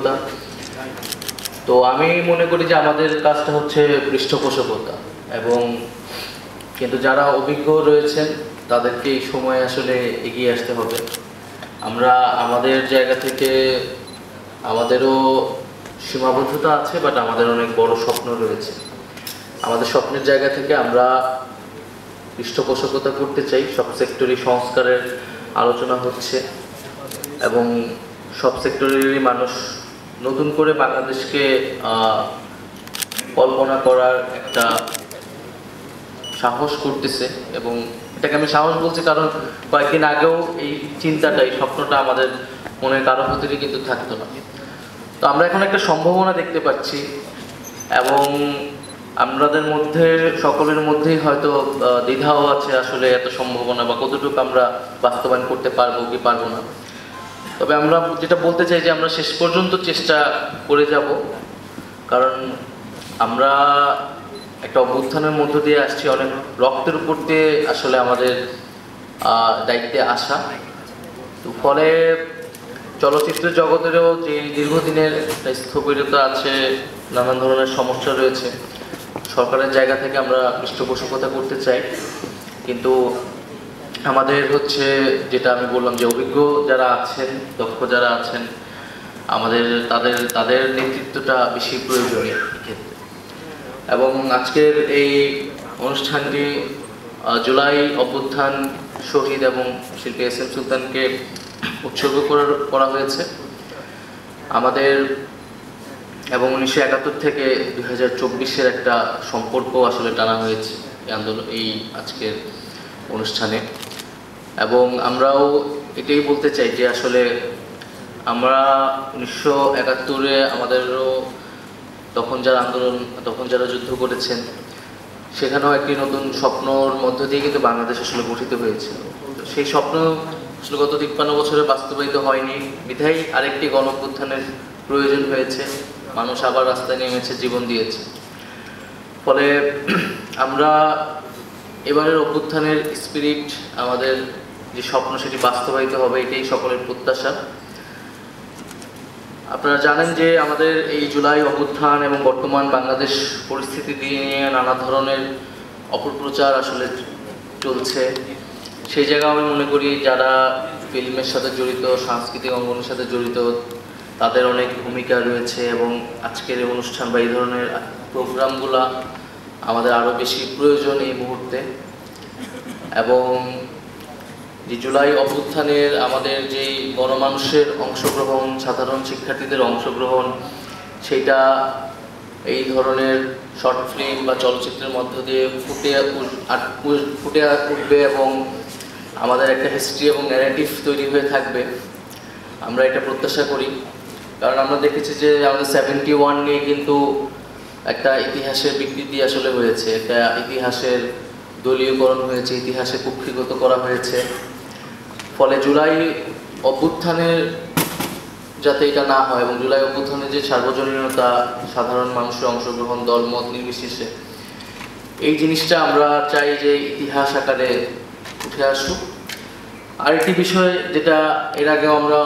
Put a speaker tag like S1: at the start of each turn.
S1: অভিজ্ঞতা। তো আমি মনে করি যে আমাদের কাজটা হচ্ছে পৃষ্ঠপোষকতা, এবং কিন্তু যারা অভিজ্ঞ রয়েছেন তাদেরকে এই সময় আসলে এগিয়ে আসতে হবে। আমরা আমাদের জায়গা থেকে আমাদেরও সীমাবদ্ধতা আছে, বাট আমাদের অনেক বড় স্বপ্ন রয়েছে। আমাদের স্বপ্নের জায়গা থেকে আমরা পৃষ্ঠপোষকতা করতে চাই। সব সেক্টরে সংস্কারের আলোচনা হচ্ছে এবং সব সেক্টরেরই মানুষ নতুন করে বাংলাদেশকে কল্পনা করার একটা সাহস করতেছে। এবং এটাকে আমি সাহস বলছি কারণ কয়েকদিন আগেও এই চিন্তাটা, এই স্বপ্নটা আমাদের মনে কারো ভিতরে কিন্তু থাকতো না। তো আমরা এখন একটা সম্ভাবনা দেখতে পাচ্ছি, এবং আমাদের মধ্যে সকলের মধ্যেই হয়তো দ্বিধাও আছে আসলে এত সম্ভাবনা বা কতটুকু আমরা বাস্তবায়ন করতে পারবো কি পারবো না। তবে আমরা যেটা বলতে চাই যে আমরা শেষ পর্যন্ত চেষ্টা করে যাব, কারণ আমরা একটা অভ্যুত্থানের মধ্য দিয়ে আসছি, অনেক রক্তের উপর দিয়ে আসলে আমাদের দায়িত্বে আসা। তো ফলে চলচ্চিত্র জগতেরও যে দীর্ঘদিনের স্থবিরতা আছে, নানান ধরনের সমস্যা রয়েছে, সরকারের জায়গা থেকে আমরা পৃষ্ঠপোষকতা করতে চাই। কিন্তু আমাদের হচ্ছে যেটা আমি বললাম যে অভিজ্ঞ যারা আছেন, দক্ষ যারা আছেন, আমাদের তাদের নেতৃত্বটা বেশি প্রয়োজনীয় ক্ষেত্রে। এবং আজকের এই অনুষ্ঠানটি জুলাই অভ্যুত্থান শহীদ এবং শিল্পী এস এম সুলতানকে উৎসর্গ করা হয়েছে। আমাদের এবং 1971 থেকে 2024-এর একটা সম্পর্ক আসলে টানা হয়েছে এই আন্দোলন, এই আজকের অনুষ্ঠানে। এবং আমরাও এটাই বলতে চাই যে আসলে আমরা 1971-এ আমাদেরও তখন যারা আন্দোলন, তখন যারা যুদ্ধ করেছেন, সেখানেও একটি নতুন স্বপ্নর মধ্য দিয়ে কিন্তু বাংলাদেশ আসলে গঠিত হয়েছিল। সেই স্বপ্ন আসলে গত 53 বছরে বাস্তবায়িত হয়নি, বিধায় আরেকটি গণঅভ্যুত্থানের প্রয়োজন হয়েছে। মানুষ আবার রাস্তায় নেমেছে, জীবন দিয়েছে। ফলে আমরা এবারের অভ্যুত্থানের স্পিরিট, আমাদের যে স্বপ্ন সেটি বাস্তবায়িত হবে, এটাই সকলের প্রত্যাশা। আপনারা জানেন যে আমাদের এই জুলাই অভ্যুত্থান এবং বর্তমান বাংলাদেশ পরিস্থিতি নিয়ে নানা ধরনের অপপ্রচার আসলে চলছে। সেই জায়গায় আমি মনে করি যারা ফিল্মের সাথে জড়িত, সাংস্কৃতিক অঙ্গনের সাথে জড়িত, তাদের অনেক ভূমিকা রয়েছে। এবং আজকের এই অনুষ্ঠান বা এই ধরনের প্রোগ্রামগুলো আমাদের আরও বেশি প্রয়োজন এই মুহূর্তে। এবং যে জুলাই অভ্যুত্থানের আমাদের যেই গণমানুষের অংশগ্রহণ, সাধারণ শিক্ষার্থীদের অংশগ্রহণ, সেটা এই ধরনের শর্ট ফিল্ম বা চলচ্চিত্রের মধ্য দিয়ে ফুটে উঠবে এবং আমাদের একটা হিস্ট্রি এবং ন্যারেটিভ তৈরি হয়ে থাকবে। আমরা এটা প্রত্যাশা করি, কারণ আমরা দেখেছি যে আমাদের 71 নিয়ে কিন্তু একটা ইতিহাসের বিকৃতি আসলে হয়েছে, একটা ইতিহাসের দলীয়করণ হয়েছে, ইতিহাসে কুক্ষিগত করা হয়েছে। ফলে জুলাই অভ্যুত্থানের যাতে এটা না হয়, এবং জুলাই অভ্যুত্থানের যে সার্বজনীনতা, সাধারণ মানুষের অংশগ্রহণ, দলমত নির্বিশেষে, এই জিনিসটা আমরা চাই যে ইতিহাস আকারে উঠে আসুক। আরেকটি বিষয় যেটা এর আগেও আমরা